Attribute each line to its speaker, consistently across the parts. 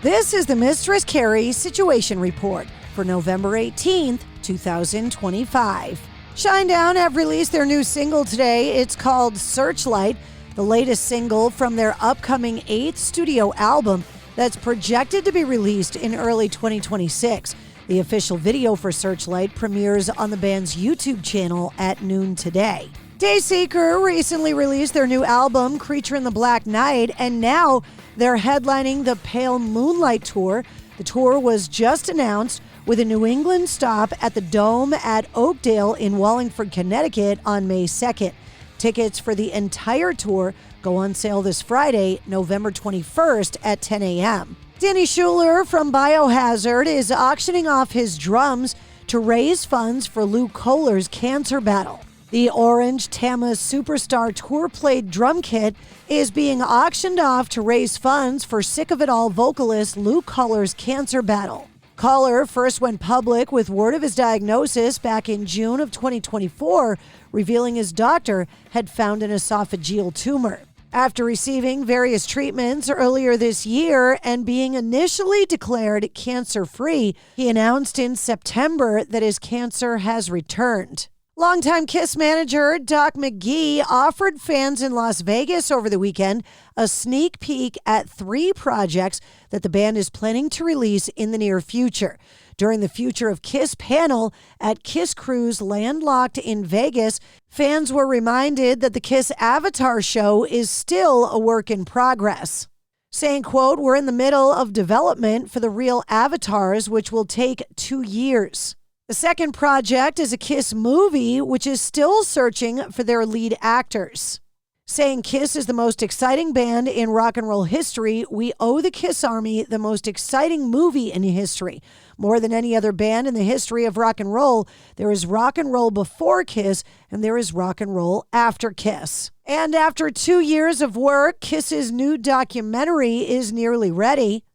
Speaker 1: This is the Mistress Carrie Situation Report for November 18th, 2025. Shinedown have released their new single today. It's called Searchlight, the latest single from their upcoming 8th studio album that's projected to be released in early 2026. The official video for Searchlight premieres on the band's YouTube channel at noon today. Dayseeker recently released their new album, Creature in the Black Night, and now they're headlining the Pale Moonlight Tour. The tour was just announced with a New England stop at the Dome at Oakdale in Wallingford, Connecticut on May 2nd. Tickets for the entire tour go on sale this Friday, November 21st at 10 a.m. Danny Schuler from Biohazard is auctioning off his drums to raise funds for Lou Kohler's cancer battle. The Orange Tama Superstar Tour Played drum kit is being auctioned off to raise funds for Sick of It All vocalist Lou Kohler's cancer battle. Kohler first went public with word of his diagnosis back in June of 2024, revealing his doctor had found an esophageal tumor. After receiving various treatments earlier this year and being initially declared cancer-free, he announced in September that his cancer has returned. Longtime Kiss manager Doc McGee offered fans in Las Vegas over the weekend a sneak peek at 3 projects that the band is planning to release in the near future. During the Future of Kiss panel at Kiss Cruise Landlocked in Vegas, fans were reminded that the Kiss Avatar show is still a work in progress. Saying, quote, "We're in the middle of development for the real avatars, which will take 2 years. The second project is a Kiss movie, which is still searching for their lead actors. Saying Kiss is the most exciting band in rock and roll history, we owe the Kiss Army the most exciting movie in history. More than any other band in the history of rock and roll, there is rock and roll before Kiss, and there is rock and roll after Kiss." And after 2 years of work, Kiss's new documentary is nearly ready.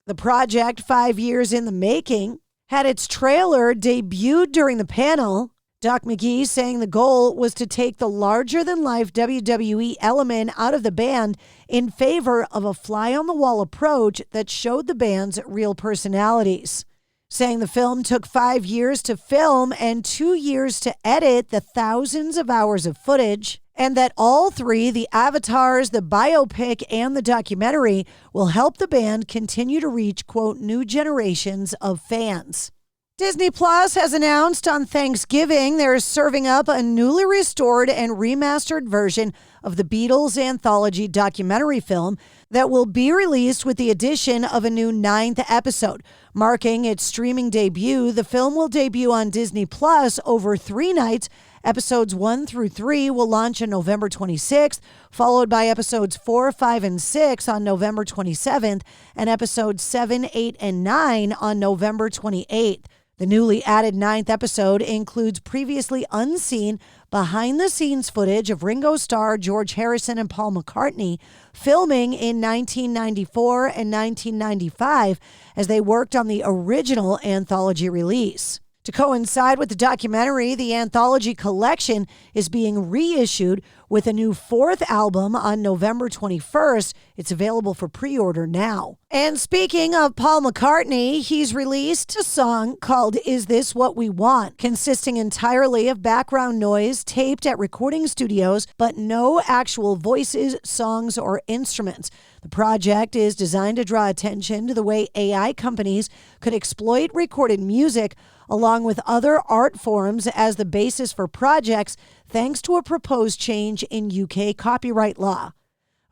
Speaker 1: The project, 5 years in the making, had its trailer debuted during the panel. Doc McGee saying the goal was to take the larger-than-life WWE element out of the band in favor of a fly-on-the-wall approach that showed the band's real personalities. Saying the film took 5 years to film and 2 years to edit the thousands of hours of footage, and that all 3, the avatars, the biopic, and the documentary, will help the band continue to reach, quote, new generations of fans. Disney Plus has announced on Thanksgiving they're serving up a newly restored and remastered version of the Beatles anthology documentary film that will be released with the addition of a new 9th episode. Marking its streaming debut, the film will debut on Disney Plus over 3 nights. Episodes 1 through 3 will launch on November 26th, followed by episodes 4, 5, and 6 on November 27th, and episodes 7, 8, and 9 on November 28th. The newly added 9th episode includes previously unseen behind-the-scenes footage of Ringo Starr, George Harrison, and Paul McCartney filming in 1994 and 1995 as they worked on the original anthology release. To coincide with the documentary, the anthology collection is being reissued with a new 4th album on November 21st. It's available for pre-order now. And speaking of Paul McCartney, he's released a song called Is This What We Want, consisting entirely of background noise taped at recording studios, but no actual voices, songs, or instruments. The project is designed to draw attention to the way AI companies could exploit recorded music along with other art forms as the basis for projects, thanks to a proposed change in UK copyright law.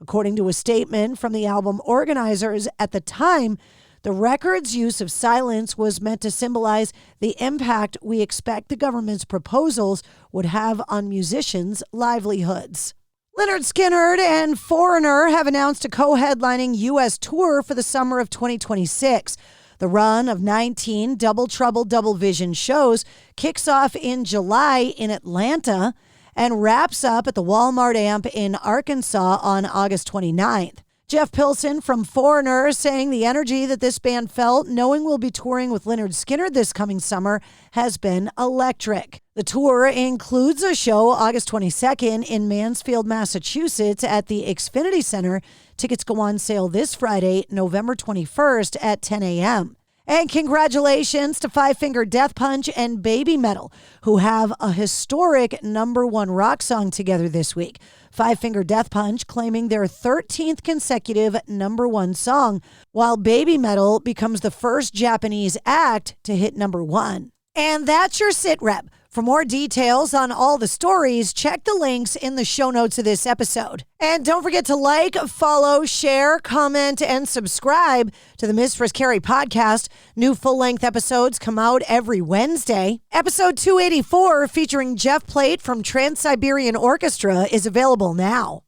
Speaker 1: According to a statement from the album organizers at the time, the record's use of silence was meant to symbolize the impact we expect the government's proposals would have on musicians' livelihoods. Lynyrd Skynyrd and Foreigner have announced a co-headlining U.S. tour for the summer of 2026. The run of 19 Double Trouble Double Vision shows kicks off in July in Atlanta and wraps up at the Walmart Amp in Arkansas on August 29th. Jeff Pilson from Foreigner saying the energy that this band felt knowing we'll be touring with Lynyrd Skynyrd this coming summer has been electric. The The tour includes a show August 22nd in Mansfield, Massachusetts at the Xfinity Center. Tickets go on sale this Friday, November 21st at 10 a.m. And congratulations to Five Finger Death Punch and Baby Metal, who have a historic #1 rock song together this week. Five Finger Death Punch claiming their 13th consecutive #1 song, while Baby Metal becomes the first Japanese act to hit #1. And that's your sit rep. For more details on all the stories, check the links in the show notes of this episode. And don't forget to like, follow, share, comment, and subscribe to the Mistress Carrie Podcast. New full-length episodes come out every Wednesday. Episode 284, featuring Jeff Plate from Trans-Siberian Orchestra, is available now.